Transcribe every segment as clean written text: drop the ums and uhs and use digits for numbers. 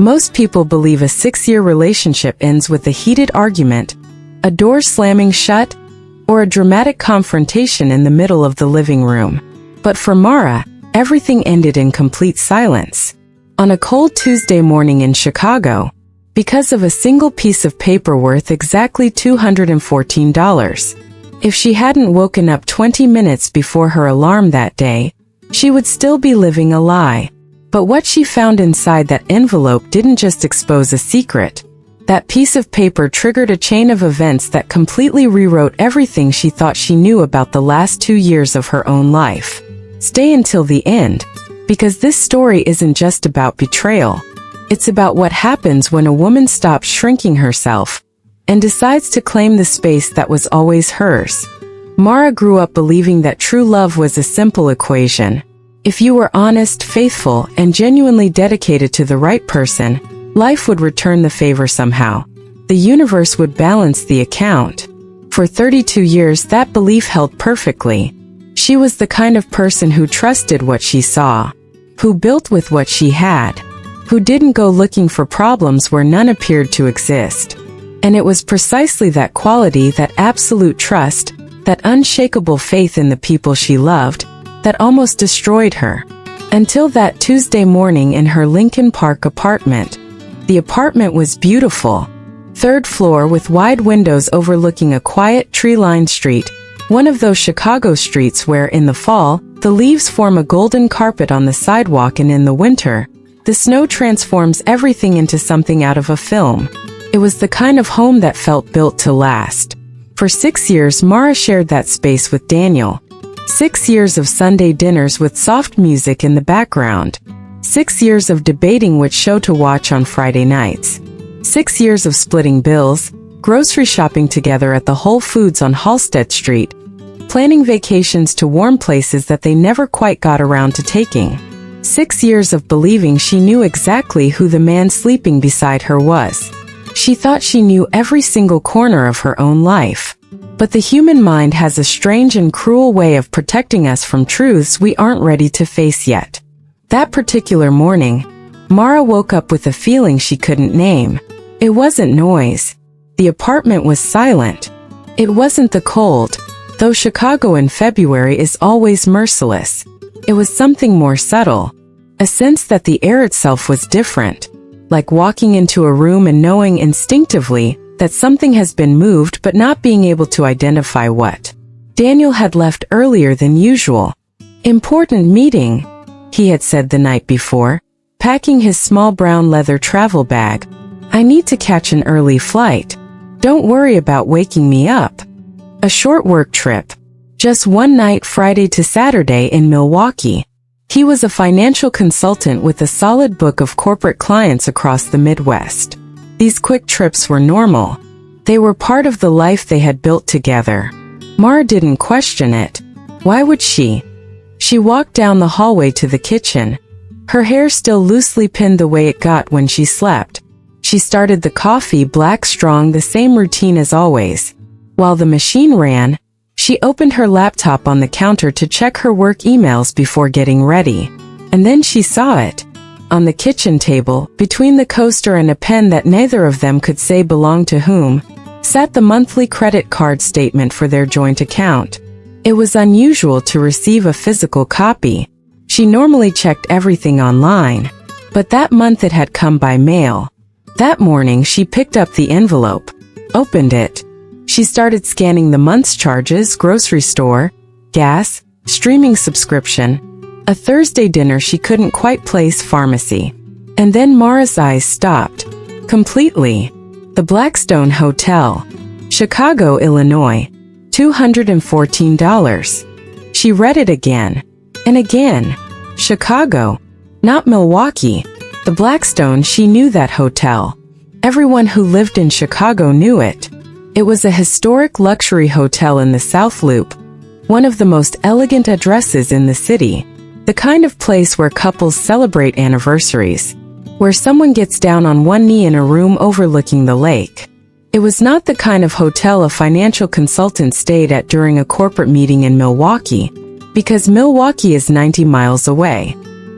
Most people believe a 6-year relationship ends with a heated argument, a door slamming shut, or a dramatic confrontation in the middle of the living room. But for Mara, everything ended in complete silence. On a cold Tuesday morning in Chicago, because of a single piece of paper worth exactly $214. If she hadn't woken up 20 minutes before her alarm that day, she would still be living a lie. But what she found inside that envelope didn't just expose a secret. That piece of paper triggered a chain of events that completely rewrote everything she thought she knew about the last 2 years of her own life. Stay until the end, because this story isn't just about betrayal. It's about what happens when a woman stops shrinking herself and decides to claim the space that was always hers. Mara grew up believing that true love was a simple equation. If you were honest, faithful, and genuinely dedicated to the right person, life would return the favor somehow. The universe would balance the account. For 32 years, that belief held perfectly. She was the kind of person who trusted what she saw, who built with what she had, who didn't go looking for problems where none appeared to exist. And it was precisely that quality, that absolute trust, that unshakable faith in the people she loved, that almost destroyed her. Until that Tuesday morning in her Lincoln Park apartment. The apartment was beautiful. 3rd floor with wide windows overlooking a quiet, tree-lined street, one of those Chicago streets where, in the fall, the leaves form a golden carpet on the sidewalk, and in the winter, the snow transforms everything into something out of a film. It was the kind of home that felt built to last. For 6 years, Mara shared that space with Daniel. 6 years of Sunday dinners with soft music in the background. 6 years of debating which show to watch on Friday nights. 6 years of splitting bills, grocery shopping together at the Whole Foods on Halsted Street, planning vacations to warm places that they never quite got around to taking. 6 years of believing she knew exactly who the man sleeping beside her was. She thought she knew every single corner of her own life. But the human mind has a strange and cruel way of protecting us from truths we aren't ready to face yet. That particular morning, Mara woke up with a feeling she couldn't name. It wasn't noise. The apartment was silent. It wasn't the cold, though Chicago in February is always merciless. It was something more subtle, a sense that the air itself was different, like walking into a room and knowing instinctively that something has been moved but not being able to identify what. Daniel had left earlier than usual. Important meeting, he had said the night before, packing his small brown leather travel bag. I need to catch an early flight. Don't worry about waking me up. A short work trip. Just one night, Friday to Saturday in Milwaukee. He was a financial consultant with a solid book of corporate clients across the Midwest. These quick trips were normal. They were part of the life they had built together. Mara didn't question it. Why would she? She walked down the hallway to the kitchen, her hair still loosely pinned the way it got when she slept. She started the coffee, black strong, the same routine as always. While the machine ran, she opened her laptop on the counter to check her work emails before getting ready. And then she saw it. On the kitchen table, between the coaster and a pen that neither of them could say belonged to whom, sat the monthly credit card statement for their joint account. It was unusual to receive a physical copy. She normally checked everything online, but that month it had come by mail. That morning she picked up the envelope, opened it. She started scanning the month's charges, grocery store, gas, streaming subscription, a Thursday dinner she couldn't quite place, pharmacy. And then Mara's eyes stopped. Completely. The Blackstone Hotel, Chicago, Illinois. $214. She read it again. And again. Chicago. Not Milwaukee. The Blackstone, she knew that hotel. Everyone who lived in Chicago knew it. It was a historic luxury hotel in the South Loop, one of the most elegant addresses in the city. The kind of place where couples celebrate anniversaries, where someone gets down on one knee in a room overlooking the lake. It was not the kind of hotel a financial consultant stayed at during a corporate meeting in Milwaukee, because Milwaukee is 90 miles away.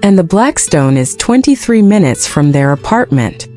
and the Blackstone is 23 minutes from their apartment.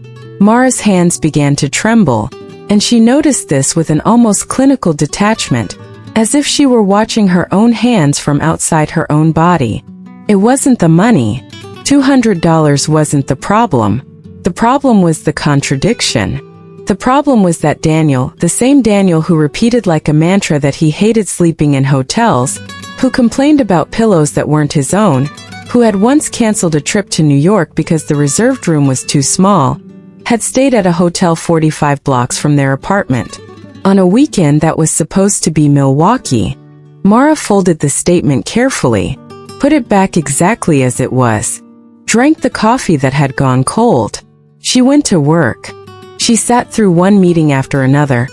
Mara's hands began to tremble, and she noticed this with an almost clinical detachment, as if she were watching her own hands from outside her own body. It wasn't the money. $200 wasn't the problem. The problem was the contradiction. The problem was that Daniel, the same Daniel who repeated like a mantra that he hated sleeping in hotels, who complained about pillows that weren't his own, who had once canceled a trip to New York because the reserved room was too small, had stayed at a hotel 45 blocks from their apartment. On a weekend that was supposed to be Milwaukee. Mara folded the statement carefully, put it back exactly as it was, drank the coffee that had gone cold. She went to work. She sat through one meeting after another,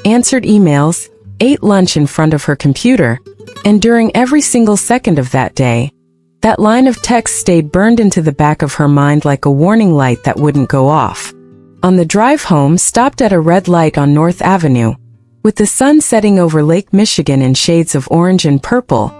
answered emails, ate lunch in front of her computer, and during every single second of that day, that line of text stayed burned into the back of her mind like a warning light that wouldn't go off. On the drive home, stopped at a red light on North Avenue, with the sun setting over Lake Michigan in shades of orange and purple,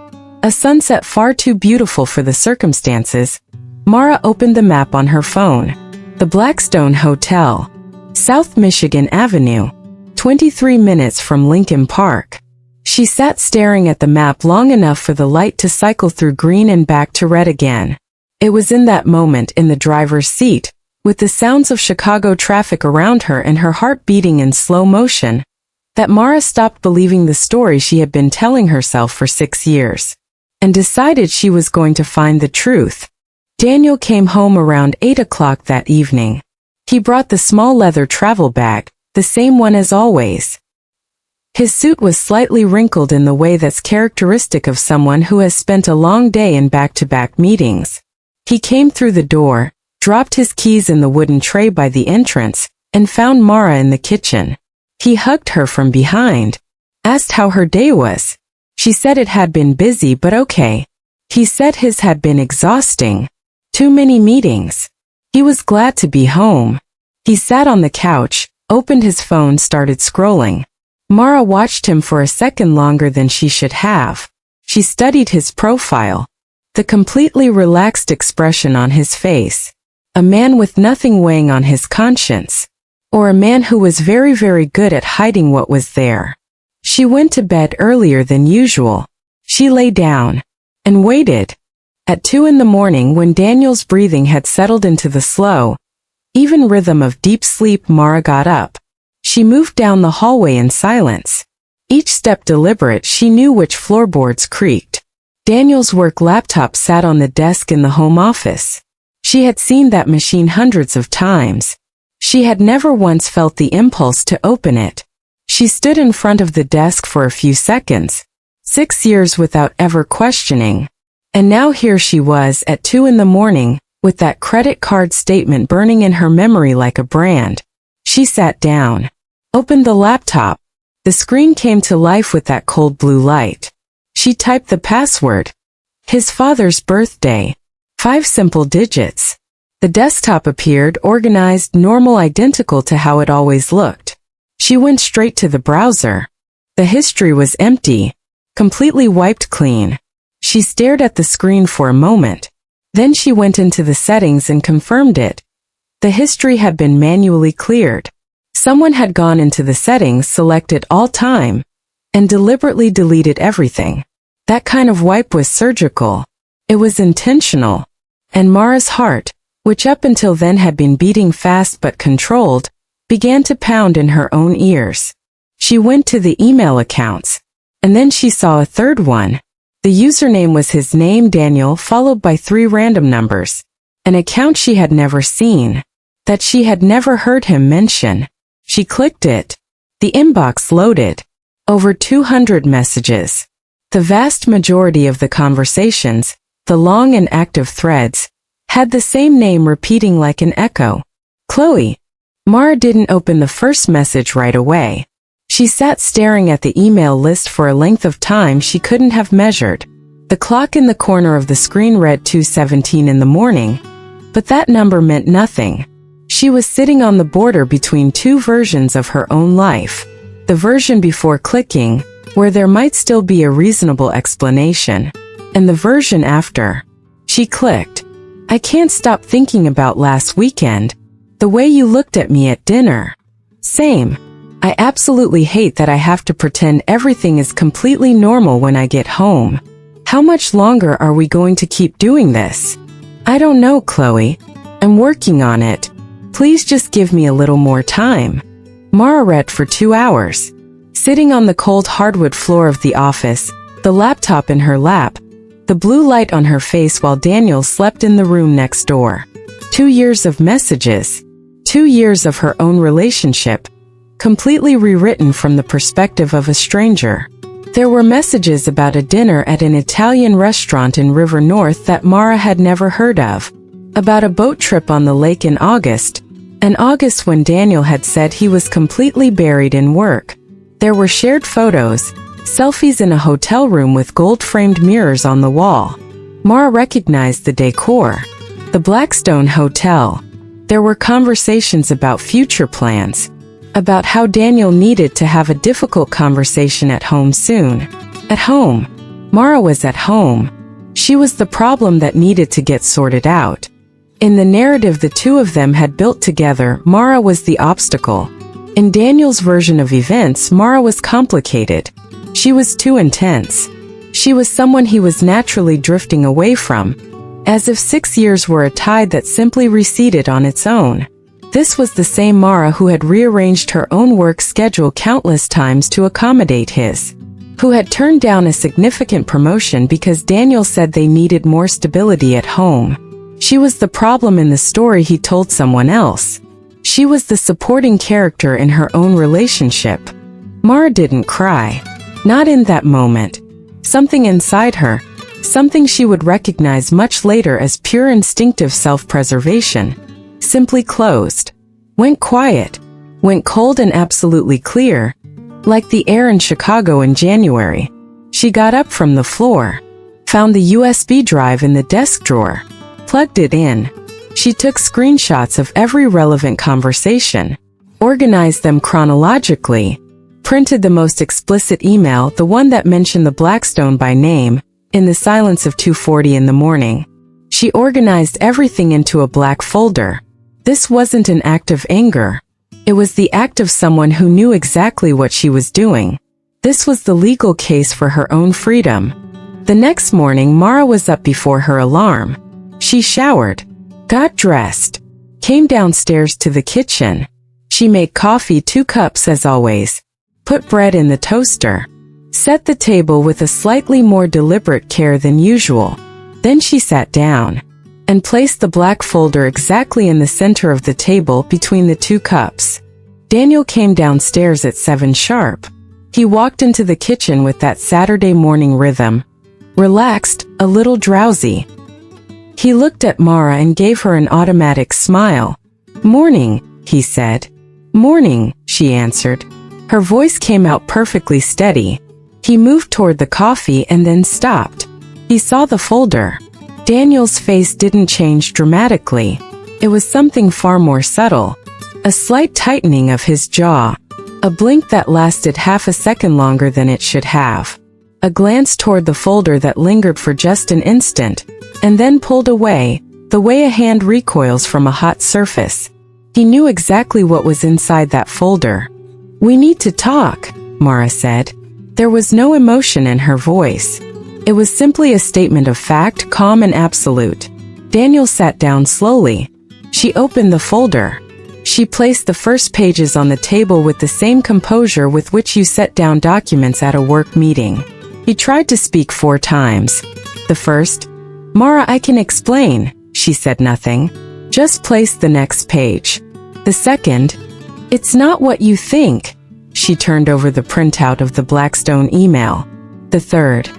a sunset far too beautiful for the circumstances. Mara opened the map on her phone. The Blackstone Hotel, South Michigan Avenue, 23 minutes from Lincoln Park. She sat staring at the map long enough for the light to cycle through green and back to red again. It was in that moment, in the driver's seat, with the sounds of Chicago traffic around her and her heart beating in slow motion, that Mara stopped believing the story she had been telling herself for 6 years, and decided she was going to find the truth. Daniel came home around 8 o'clock that evening. He brought the small leather travel bag, the same one as always. His suit was slightly wrinkled in the way that's characteristic of someone who has spent a long day in back-to-back meetings. He came through the door, dropped his keys in the wooden tray by the entrance, and found Mara in the kitchen. He hugged her from behind, asked how her day was. She said it had been busy but okay. He said his had been exhausting. Too many meetings. He was glad to be home. He sat on the couch, opened his phone, started scrolling. Mara watched him for a second longer than she should have. She studied his profile. The completely relaxed expression on his face. A man with nothing weighing on his conscience. Or a man who was very, very good at hiding what was there. She went to bed earlier than usual. She lay down and waited. At 2 in the morning, when Daniel's breathing had settled into the slow, even rhythm of deep sleep, Mara got up. She moved down the hallway in silence. Each step deliberate, she knew which floorboards creaked. Daniel's work laptop sat on the desk in the home office. She had seen that machine hundreds of times. She had never once felt the impulse to open it. She stood in front of the desk for a few seconds, 6 years without ever questioning. And now here she was at 2 in the morning, with that credit card statement burning in her memory like a brand. She sat down, opened the laptop. The screen came to life with that cold blue light. She typed the password. His father's birthday. 5 simple digits. The desktop appeared, organized, normal, identical to how it always looked. She went straight to the browser. The history was empty, completely wiped clean. She stared at the screen for a moment. Then she went into the settings and confirmed it. The history had been manually cleared. Someone had gone into the settings, selected all time, and deliberately deleted everything. That kind of wipe was surgical. It was intentional. And Mara's heart, which up until then had been beating fast but controlled, began to pound in her own ears. She went to the email accounts, and then she saw a third one. The username was his name, Daniel, followed by 3 random numbers. An account she had never seen, that she had never heard him mention. She clicked it. The inbox loaded. Over 200 messages. The vast majority of the conversations, the long and active threads, had the same name repeating like an echo. Chloe. Mara didn't open the first message right away. She sat staring at the email list for a length of time she couldn't have measured. The clock in the corner of the screen read 2:17 in the morning, but that number meant nothing. She was sitting on the border between 2 versions of her own life. The version before clicking, where there might still be a reasonable explanation, and the version after. She clicked. I can't stop thinking about last weekend. The way you looked at me at dinner. Same. I absolutely hate that I have to pretend everything is completely normal when I get home. How much longer are we going to keep doing this? I don't know, Chloe. I'm working on it. Please just give me a little more time. Mara read for 2 hours. Sitting on the cold hardwood floor of the office, the laptop in her lap, the blue light on her face while Daniel slept in the room next door. 2 years of messages. 2 years of her own relationship, completely rewritten from the perspective of a stranger. There were messages about a dinner at an Italian restaurant in River North that Mara had never heard of, about a boat trip on the lake in August, an August when Daniel had said he was completely buried in work. There were shared photos, selfies in a hotel room with gold-framed mirrors on the wall. Mara recognized the decor. The Blackstone Hotel. There were conversations about future plans, about how Daniel needed to have a difficult conversation at home soon. At home. Mara was at home. She was the problem that needed to get sorted out. In the narrative the two of them had built together, Mara was the obstacle. In Daniel's version of events, Mara was complicated. She was too intense. She was someone he was naturally drifting away from, as if 6 years were a tide that simply receded on its own. This was the same Mara who had rearranged her own work schedule countless times to accommodate his, who had turned down a significant promotion because Daniel said they needed more stability at home. She was the problem in the story he told someone else. She was the supporting character in her own relationship. Mara didn't cry. Not in that moment. Something inside her, something she would recognize much later as pure instinctive self-preservation, simply closed, went quiet, went cold and absolutely clear, like the air in Chicago in January. She got up from the floor, found the USB drive in the desk drawer, plugged it in. She took screenshots of every relevant conversation, organized them chronologically, printed the most explicit email, the one that mentioned the Blackstone by name, in the silence of 2:40 in the morning. She organized everything into a black folder. This wasn't an act of anger. It was the act of someone who knew exactly what she was doing. This was the legal case for her own freedom. The next morning, Mara was up before her alarm. She showered, got dressed, came downstairs to the kitchen. She made coffee, 2 cups as always, put bread in the toaster, set the table with a slightly more deliberate care than usual. Then she sat down and placed the black folder exactly in the center of the table between the 2 cups. Daniel came downstairs at 7 sharp. He walked into the kitchen with that Saturday morning rhythm, relaxed, a little drowsy. He looked at Mara and gave her an automatic smile. "Morning," he said. "Morning," she answered. Her voice came out perfectly steady. He moved toward the coffee and then stopped. He saw the folder. Daniel's face didn't change dramatically. It was something far more subtle. A slight tightening of his jaw. A blink that lasted half a second longer than it should have. A glance toward the folder that lingered for just an instant, and then pulled away, the way a hand recoils from a hot surface. He knew exactly what was inside that folder. "We need to talk," Mara said. There was no emotion in her voice. It was simply a statement of fact, calm and absolute. Daniel sat down slowly. She opened the folder. She placed the first pages on the table with the same composure with which you set down documents at a work meeting. He tried to speak 4 times. The first, "Mara, I can explain," she said nothing. "Just place the next page." The second, "It's not what you think." She turned over the printout of the Blackstone email. The third,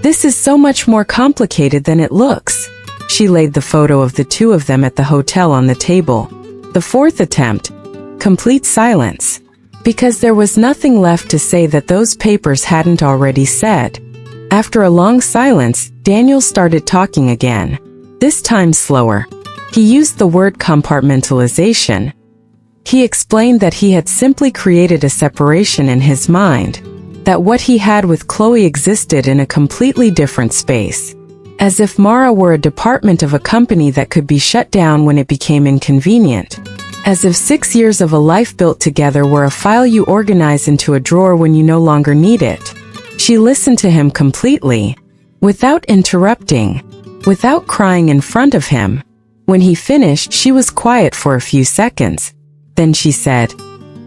"This is so much more complicated than it looks." She laid the photo of the 2 of them at the hotel on the table. The fourth attempt, complete silence. Because there was nothing left to say that those papers hadn't already said. After a long silence, Daniel started talking again. This time slower. He used the word compartmentalization. He explained that he had simply created a separation in his mind, that what he had with Chloe existed in a completely different space. as if Mara were a department of a company that could be shut down when it became inconvenient. As if 6 years of a life built together were a file you organize into a drawer when you no longer need it. She listened to him completely, without interrupting, without crying in front of him. When he finished, she was quiet for a few seconds. Then she said,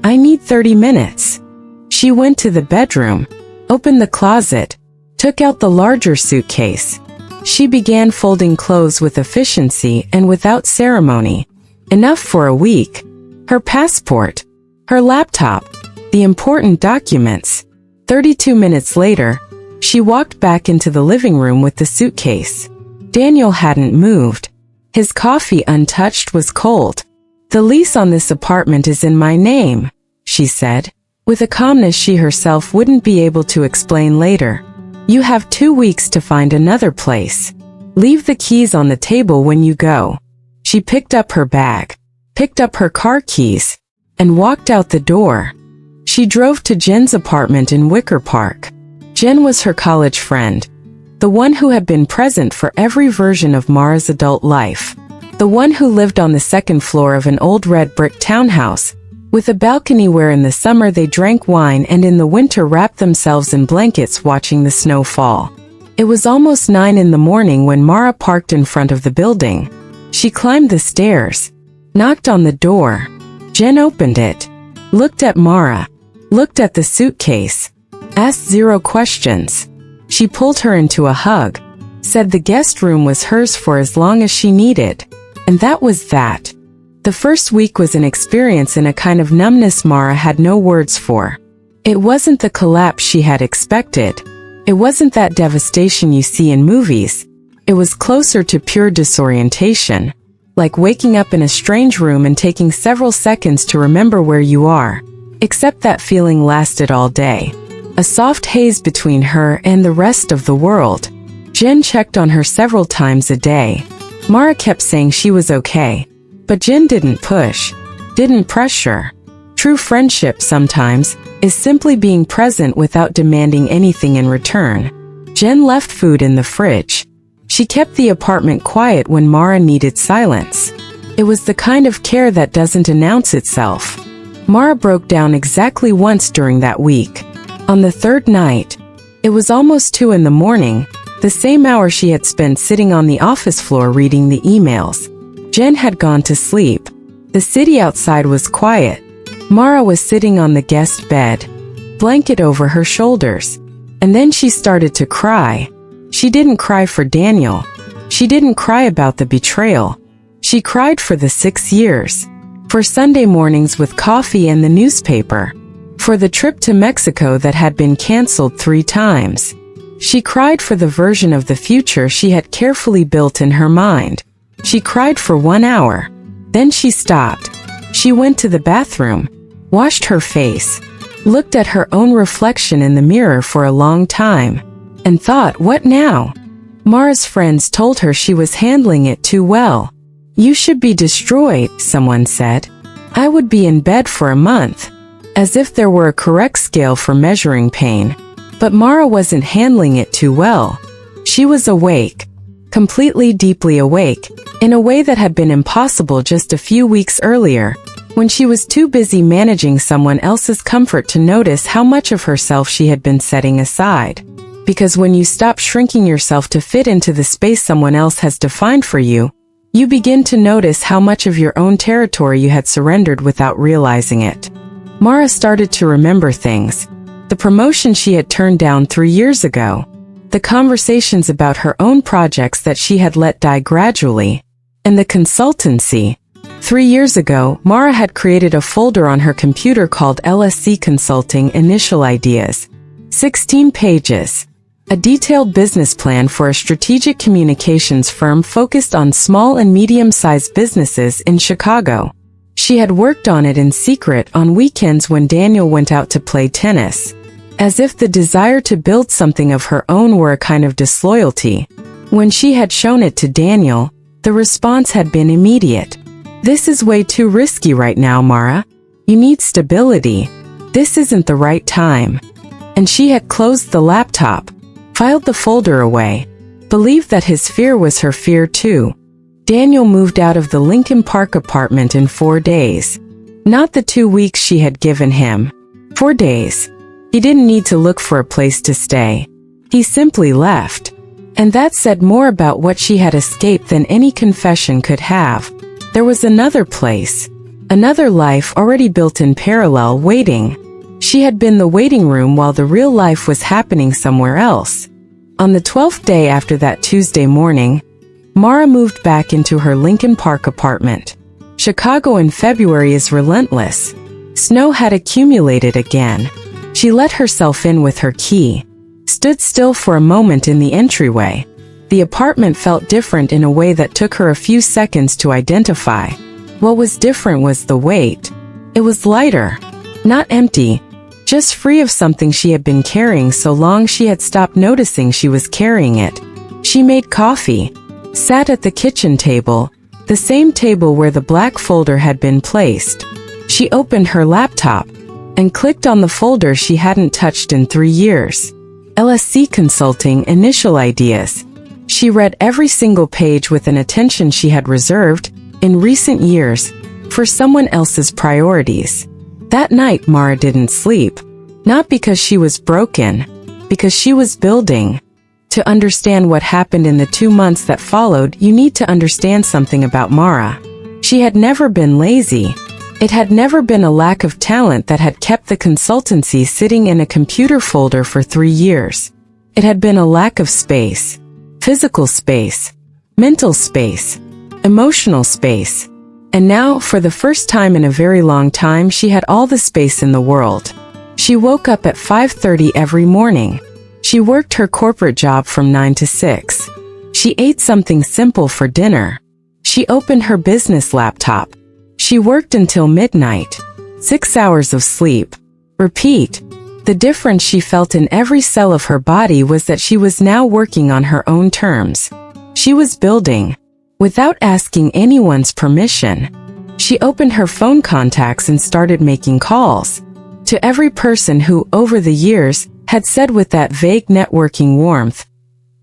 "I need 30 minutes." She went to the bedroom, opened the closet, took out the larger suitcase. She began folding clothes with efficiency and without ceremony. Enough for a week. Her passport, her laptop, the important documents. 32 minutes later, she walked back into the living room with the suitcase. Daniel hadn't moved. His coffee, untouched, was cold. "The lease on this apartment is in my name," she said, with a calmness she herself wouldn't be able to explain later. "You have 2 weeks to find another place. Leave the keys on the table when you go." She picked up her bag, picked up her car keys, and walked out the door. She drove to Jen's apartment in Wicker Park. Jen was her college friend, the one who had been present for every version of Mara's adult life, the one who lived on the second floor of an old red brick townhouse, with a balcony where in the summer they drank wine and in the winter wrapped themselves in blankets watching the snow fall. It was almost 9 in the morning when Mara parked in front of the building. She climbed the stairs, knocked on the door. Jen opened it, looked at Mara, looked at the suitcase, asked 0 questions. She pulled her into a hug, said the guest room was hers for as long as she needed, and that was that. The first week was an experience in a kind of numbness Mara had no words for. It wasn't the collapse she had expected. It wasn't that devastation you see in movies. It was closer to pure disorientation, like waking up in a strange room and taking several seconds to remember where you are. Except that feeling lasted all day. A soft haze between her and the rest of the world. Jen checked on her several times a day. Mara kept saying she was okay. But Jen didn't push, didn't pressure. True friendship sometimes is simply being present without demanding anything in return. Jen left food in the fridge. She kept the apartment quiet when Mara needed silence. It was the kind of care that doesn't announce itself. Mara broke down exactly once during that week. On the 3rd night, it was almost 2 in the morning, the same hour she had spent sitting on the office floor reading the emails. Jen had gone to sleep. The city outside was quiet. Mara was sitting on the guest bed, blanket over her shoulders. And then she started to cry. She didn't cry for Daniel. She didn't cry about the betrayal. She cried for the 6 years. For Sunday mornings with coffee and the newspaper. For the trip to Mexico that had been canceled 3 times. She cried for the version of the future she had carefully built in her mind. She cried for 1 hour. Then she stopped. She went to the bathroom, washed her face, looked at her own reflection in the mirror for a long time, and thought, what now? Mara's friends told her she was handling it too well. "You should be destroyed," someone said. "I would be in bed for a month." As if there were a correct scale for measuring pain. But Mara wasn't handling it too well. She was awake. Completely, deeply awake, in a way that had been impossible just a few weeks earlier, when she was too busy managing someone else's comfort to notice how much of herself she had been setting aside. Because when you stop shrinking yourself to fit into the space someone else has defined for you, you begin to notice how much of your own territory you had surrendered without realizing it. Mara started to remember things. The promotion she had turned down 3 years ago. The conversations about her own projects that she had let die gradually, and the consultancy. 3 years ago, Mara had created a folder on her computer called LSC Consulting Initial Ideas. 16 pages. A detailed business plan for a strategic communications firm focused on small and medium-sized businesses in Chicago. She had worked on it in secret on weekends when Daniel went out to play tennis. As if the desire to build something of her own were a kind of disloyalty. When she had shown it to Daniel, the response had been immediate. "This is way too risky right now, Mara. You need stability. This isn't the right time." And she had closed the laptop, filed the folder away, believed that his fear was her fear too. Daniel moved out of the Lincoln Park apartment in 4 days. Not the 2 weeks she had given him. 4 days. He didn't need to look for a place to stay. He simply left. And that said more about what she had escaped than any confession could have. There was another place. Another life already built in parallel, waiting. She had been the waiting room while the real life was happening somewhere else. On the 12th day after that Tuesday morning, Mara moved back into her Lincoln Park apartment. Chicago in February is relentless. Snow had accumulated again. She let herself in with her key, stood still for a moment in the entryway. The apartment felt different in a way that took her a few seconds to identify. What was different was the weight. It was lighter, not empty, just free of something she had been carrying so long she had stopped noticing she was carrying it. She made coffee, sat at the kitchen table, the same table where the black folder had been placed. She opened her laptop and clicked on the folder she hadn't touched in 3 years. LSC Consulting Initial Ideas. She read every single page with an attention she had reserved, in recent years, for someone else's priorities. That night Mara didn't sleep. Not because she was broken, because she was building. To understand what happened in the 2 months that followed, you need to understand something about Mara. She had never been lazy. It had never been a lack of talent that had kept the consultancy sitting in a computer folder for 3 years. It had been a lack of space. Physical space. Mental space. Emotional space. And now, for the first time in a very long time, she had all the space in the world. She woke up at 5:30 every morning. She worked her corporate job from 9 to 6. She ate something simple for dinner. She opened her business laptop. She worked until midnight. 6 hours of sleep. Repeat. The difference she felt in every cell of her body was that she was now working on her own terms. She was building, without asking anyone's permission. She opened her phone contacts and started making calls to every person who, over the years, had said with that vague networking warmth,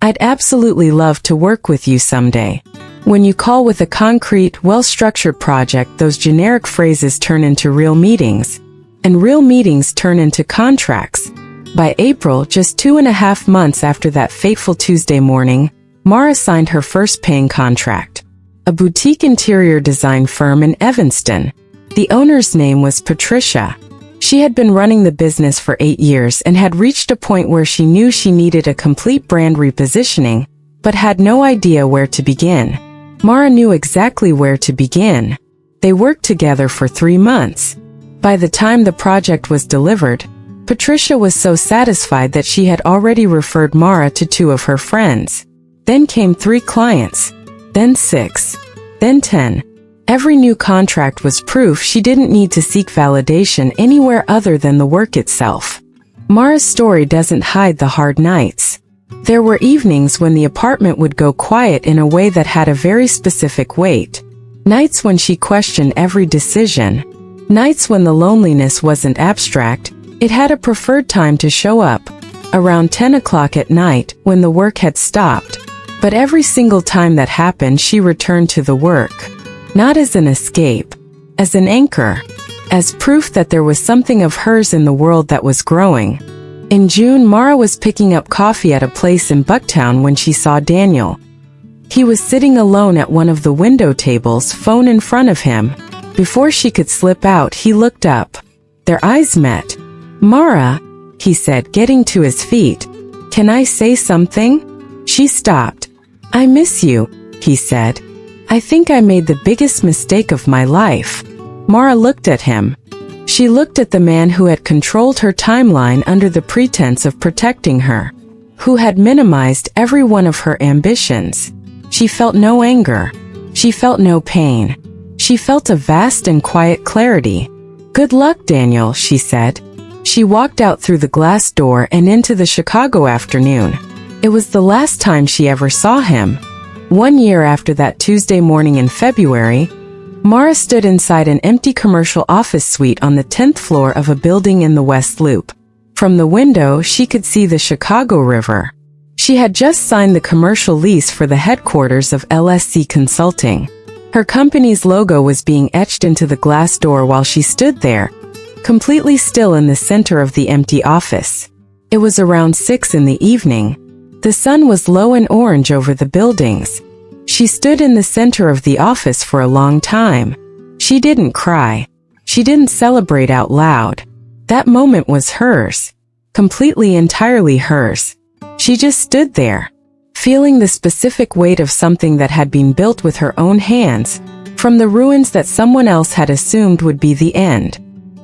"I'd absolutely love to work with you someday." When you call with a concrete, well-structured project, those generic phrases turn into real meetings, and real meetings turn into contracts. By April, just 2.5 months after that fateful Tuesday morning, Mara signed her first paying contract. A boutique interior design firm in Evanston. The owner's name was Patricia. She had been running the business for 8 years and had reached a point where she knew she needed a complete brand repositioning, but had no idea where to begin. Mara knew exactly where to begin. They worked together for 3 months. By the time the project was delivered, Patricia was so satisfied that she had already referred Mara to 2 of her friends. Then came 3 clients, then 6, then 10. Every new contract was proof she didn't need to seek validation anywhere other than the work itself. Mara's story doesn't hide the hard nights. There were evenings when the apartment would go quiet in a way that had a very specific weight. Nights when she questioned every decision. Nights when the loneliness wasn't abstract, it had a preferred time to show up, around 10 o'clock at night when the work had stopped. But every single time that happened, she returned to the work. Not as an escape, as an anchor, as proof that there was something of hers in the world that was growing. In June, Mara was picking up coffee at a place in Bucktown when she saw Daniel. He was sitting alone at one of the window tables, phone in front of him. Before she could slip out, he looked up. Their eyes met. "Mara," he said, getting to his feet. "Can I say something?" She stopped. "I miss you," he said. "I think I made the biggest mistake of my life." Mara looked at him. She looked at the man who had controlled her timeline under the pretense of protecting her, who had minimized every one of her ambitions. She felt no anger. She felt no pain. She felt a vast and quiet clarity. "Good luck, Daniel," she said. She walked out through the glass door and into the Chicago afternoon. It was the last time she ever saw him. 1 year after that Tuesday morning in February, Mara stood inside an empty commercial office suite on the 10th floor of a building in the West Loop. From the window, she could see the Chicago River. She had just signed the commercial lease for the headquarters of LSC Consulting. Her company's logo was being etched into the glass door while she stood there, completely still in the center of the empty office. It was around 6 in the evening. The sun was low and orange over the buildings. She stood in the center of the office for a long time. She didn't cry. She didn't celebrate out loud. That moment was hers. Completely, entirely hers. She just stood there, feeling the specific weight of something that had been built with her own hands, from the ruins that someone else had assumed would be the end.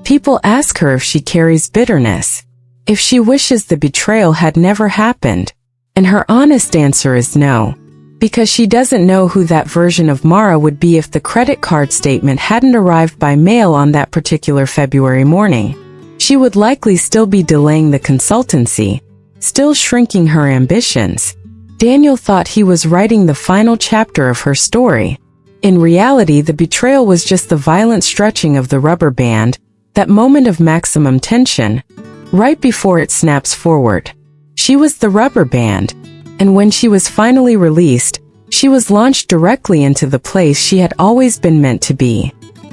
People ask her if she carries bitterness, if she wishes the betrayal had never happened, and her honest answer is no, because she doesn't know who that version of Mara would be if the credit card statement hadn't arrived by mail on that particular February morning. She would likely still be delaying the consultancy, still shrinking her ambitions. Daniel thought he was writing the final chapter of her story. In reality, the betrayal was just the violent stretching of the rubber band, that moment of maximum tension, right before it snaps forward. She was the rubber band, and when she was finally released, she was launched directly into the place she had always been meant to be.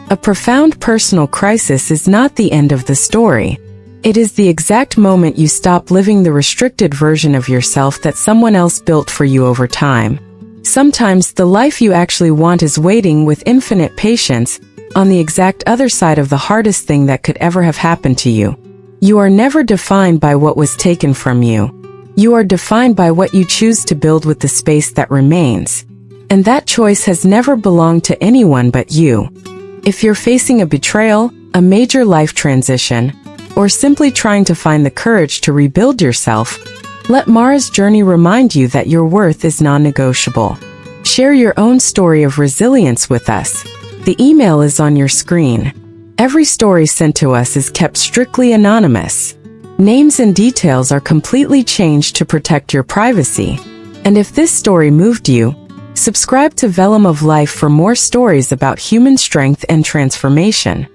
A profound personal crisis is not the end of the story. It is the exact moment you stop living the restricted version of yourself that someone else built for you over time. Sometimes the life you actually want is waiting with infinite patience on the exact other side of the hardest thing that could ever have happened to you. You are never defined by what was taken from you. You are defined by what you choose to build with the space that remains. And that choice has never belonged to anyone but you. If you're facing a betrayal, a major life transition, or simply trying to find the courage to rebuild yourself, let Mara's journey remind you that your worth is non-negotiable. Share your own story of resilience with us. The email is on your screen. Every story sent to us is kept strictly anonymous. Names and details are completely changed to protect your privacy. And if this story moved you, subscribe to Vellum of Life for more stories about human strength and transformation.